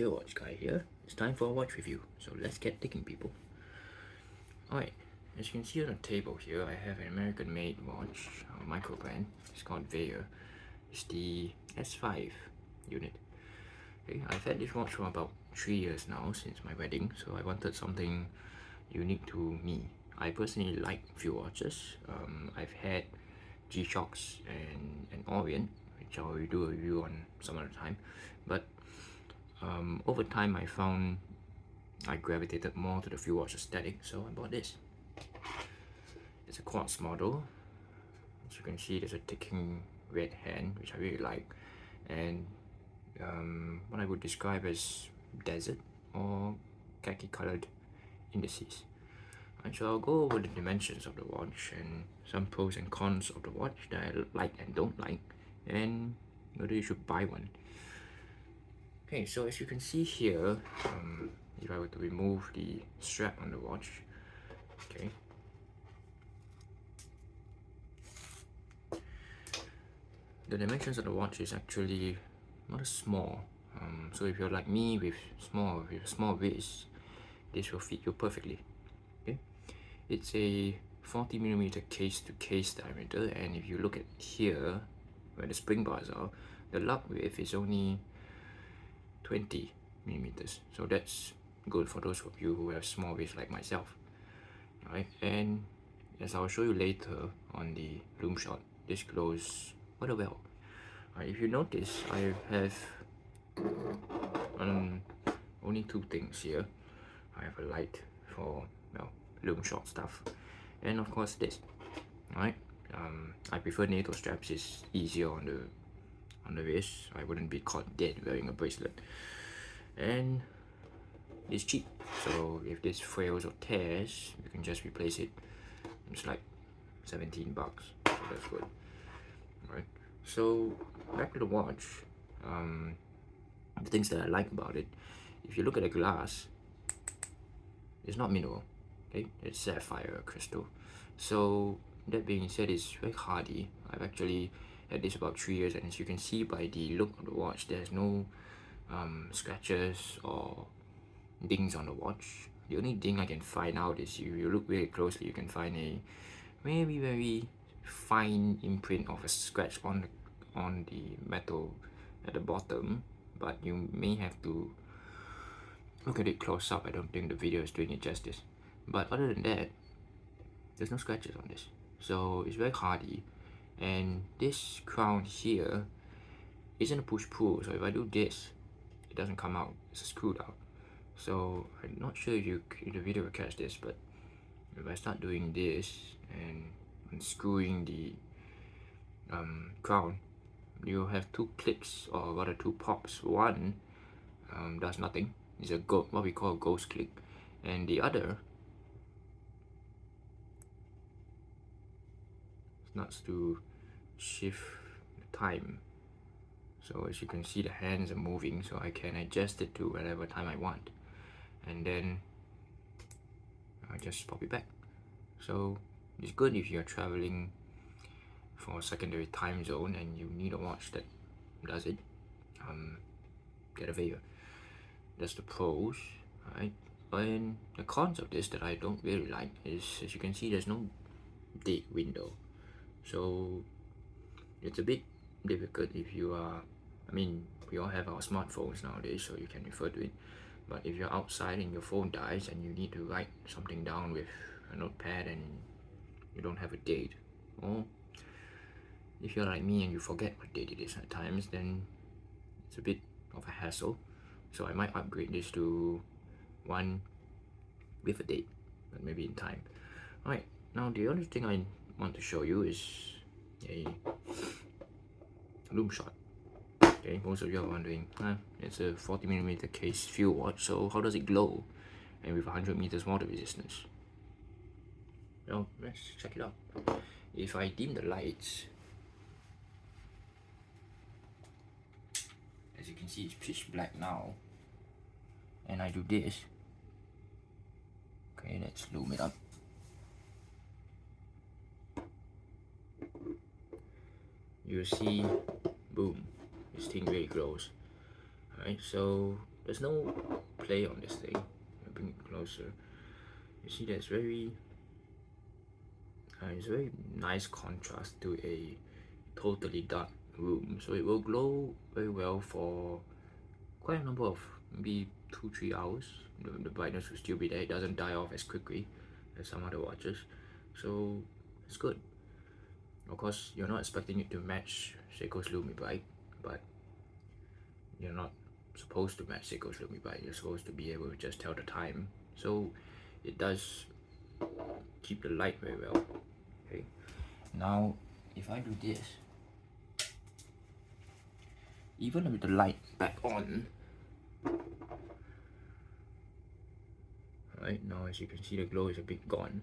Watch Guy here. It's time for a watch review, so let's get digging, people. Alright, as you can see on the table here, I have an American-made watch, a micro brand. It's called Vaer. It's the S5 unit. Okay, I've had this watch for about 3 years now, since my wedding, so I wanted something unique to me. I personally like few watches. I've had G-Shocks and an Orient, which I'll do a review on some other time. But over time I found I gravitated more to the few watch aesthetic, so I bought this. It's a quartz model. As you can see, there's a ticking red hand, which I really like, and what I would describe as desert or khaki colored indices. Right, so I'll go over the dimensions of the watch and some pros and cons of the watch that I like and don't like, and whether you should buy one. Okay, so as you can see here, if I were to remove the strap on the watch, okay, the dimensions of the watch is actually not small. So if you're like me with small wrist, this will fit you perfectly. Okay, it's a 40mm case-to-case diameter, and if you look at here, where the spring bars are, the lug width is only 20mm, so that's good for those of you who have small wrist like myself. Alright, and as I'll show you later on the loom shot, this glows quite well. Alright, if you notice, I have only two things here. I have a light for, well, loom shot stuff, and of course this. Alright, I prefer NATO straps. It's easier on the wrist. I wouldn't be caught dead wearing a bracelet, and it's cheap, so if this fails or tears, you can just replace it. It's like 17 bucks, so that's good. Alright, so back to the watch. The things that I like about it, if you look at the glass, it's not mineral, okay? It's sapphire crystal. So that being said, it's very hardy. I've actually had this about 3 years, and as you can see by the look of the watch, there's no scratches or dings on the watch. The only ding I can find out is if you look very closely, you can find a very fine imprint of a scratch on the metal at the bottom, but you may have to look at it close up. I don't think the video is doing it justice, but other than that, there's no scratches on this, so it's very hardy. And this crown here isn't a push-pull, so if I do this, it doesn't come out. It's screwed out. So I'm not sure if the video will catch this, but if I start doing this and unscrewing the crown, you'll have two clicks, or rather two pops. One does nothing. It's a what we call a ghost click, and the other starts to shift the time. So as you can see, the hands are moving, so I can adjust it to whatever time I want, and then I just pop it back. So it's good if you're traveling for a secondary time zone and you need a watch that does it. Get a Vaer. That's the pros, right? And the cons of this that I don't really like is, as you can see, there's no date window, so it's a bit difficult if you are, I mean, we all have our smartphones nowadays, so you can refer to it. But if you're outside and your phone dies and you need to write something down with a notepad and you don't have a date, or if you're like me and you forget what date it is at times, then it's a bit of a hassle. So I might upgrade this to one with a date, but maybe in time. Alright, now the other thing I want to show you is a loom shot. Okay, most of you are wondering, it's a 40mm case field watch, so how does it glow? And with 100 meters water resistance? Well, let's check it out. If I dim the lights, as you can see, it's pitch black now, and I do this. Okay, let's loom it up. You'll see, boom, this thing really glows. Alright, so there's no play on this thing. I'll bring it closer. You see, there's it's very nice contrast to a totally dark room, so it will glow very well for quite a number of maybe 2-3 hours. The brightness will still be there. It doesn't die off as quickly as some other watches, so it's good. Of course, you're not expecting it to match Seiko's Lumi Bright, but you're not supposed to match Seiko's Lumi Bright. You're supposed to be able to just tell the time, so it does keep the light very well. Okay, now if I do this, even with the light back on, right now as you can see the glow is a bit gone,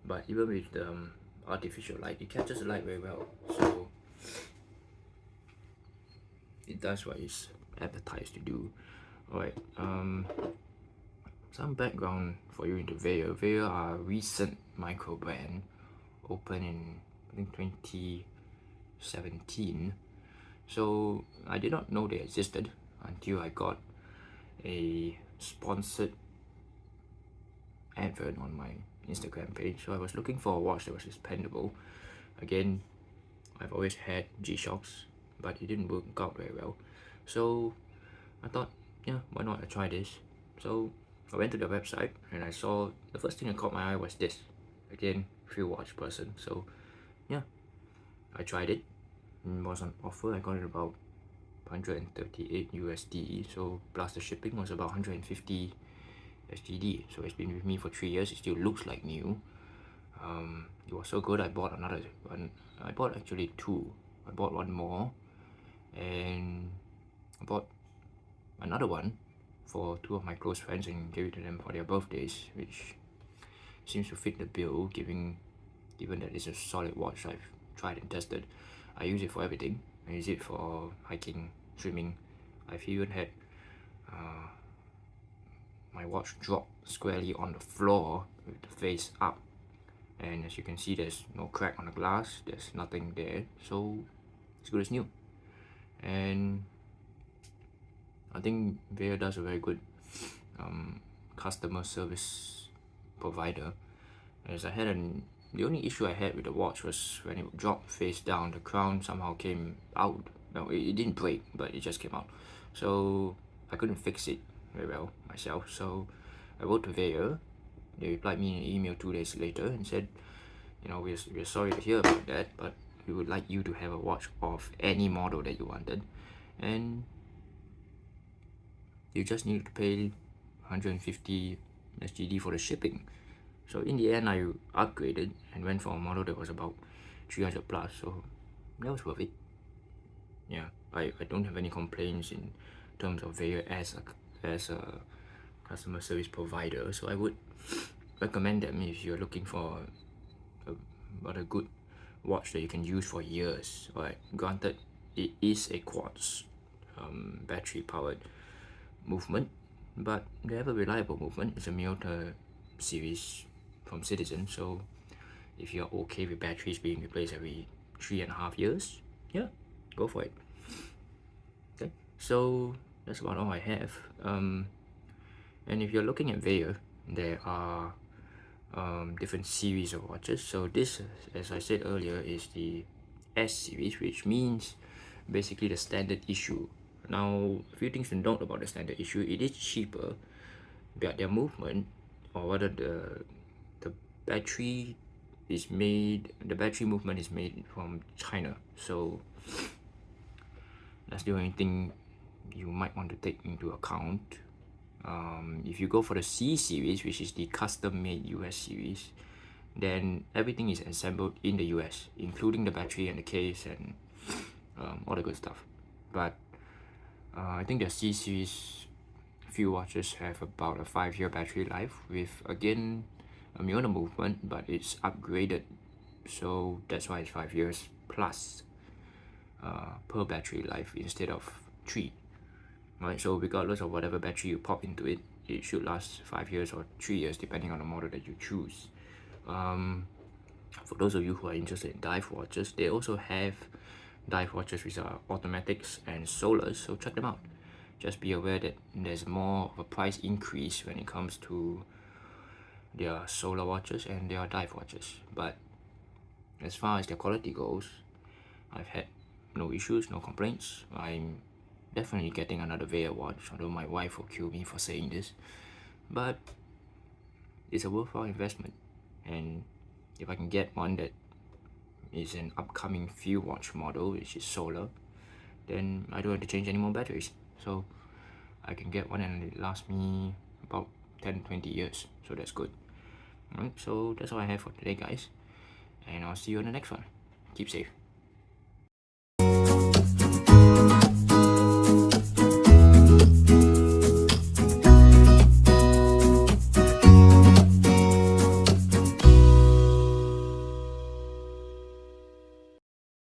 but even with the artificial light, it catches the light very well, so it does what it's advertised to do. Alright, some background for you into Vaer. Vaer are a recent micro brand, opened in I think 2017. So I did not know they existed until I got a sponsored advert on my Instagram page. So I was looking for a watch that was expandable. Again, I've always had G-Shocks, but it didn't work out very well. So I thought, yeah, why not I try this? So I went to their website and I saw the first thing that caught my eye was this. Again, free watch person. So yeah, I tried it. It was on offer. I got it about 138 USD. So plus the shipping was about 150 SGD. So it's been with me for 3 years. It still looks like new. It was so good. I bought another one. I bought actually two. I bought one more, and I bought another one for two of my close friends and gave it to them for their birthdays, which seems to fit the bill, given that it's a solid watch I've tried and tested. I use it for everything. I use it for hiking, swimming. I've even had my watch drop squarely on the floor with the face up, and as you can see, there's no crack on the glass, there's nothing there, so it's good as new. And I think Vaer does a very good customer service provider, as the only issue I had with the watch was when it dropped face down, the crown somehow came out. No, it didn't break, but it just came out, so I couldn't fix it very well myself. So I wrote to Vaer. They replied me in an email 2 days later and said, you know, we're sorry to hear about that, but we would like you to have a watch of any model that you wanted, and you just need to pay 150 SGD for the shipping. So in the end, I upgraded and went for a model that was about 300 plus, so that was worth it. Yeah, I don't have any complaints in terms of Vaer as a customer service provider, so I would recommend them if you're looking for a good watch that you can use for years. Alright, granted, it is a quartz battery powered movement, but they have a reliable movement. It's a Miyota series from Citizen, so if you're okay with batteries being replaced every 3.5 years, yeah, go for it. Okay, so that's about all I have. And if you're looking at Vaer, there are different series of watches. So this, as I said earlier, is the S series, which means basically the standard issue. Now, a few things to note about the standard issue: it is cheaper, but their movement, or whether the battery movement is made from China. So that's the only thing you might want to take into account. If you go for the C series, which is the custom-made US series, then everything is assembled in the US, including the battery and the case and all the good stuff. But I think the C series few watches have about a 5-year battery life with, again, a Miyota movement, but it's upgraded, so that's why it's 5 years plus per battery life instead of 3. Right, so regardless of whatever battery you pop into it, it should last 5 years or 3 years depending on the model that you choose. For those of you who are interested in dive watches, they also have dive watches which are automatics and solars, so check them out. just be aware that there's more of a price increase when it comes to their solar watches and their dive watches. But as far as their quality goes, I've had no issues, no complaints. I'm definitely getting another Vaer watch, although my wife will kill me for saying this. But it's a worthwhile investment, and if I can get one that is an upcoming field watch model, which is solar, then I don't have to change any more batteries. So I can get one and it lasts me about 10-20 years, so that's good. Alright, so that's all I have for today, guys, and I'll see you on the next one. Keep safe.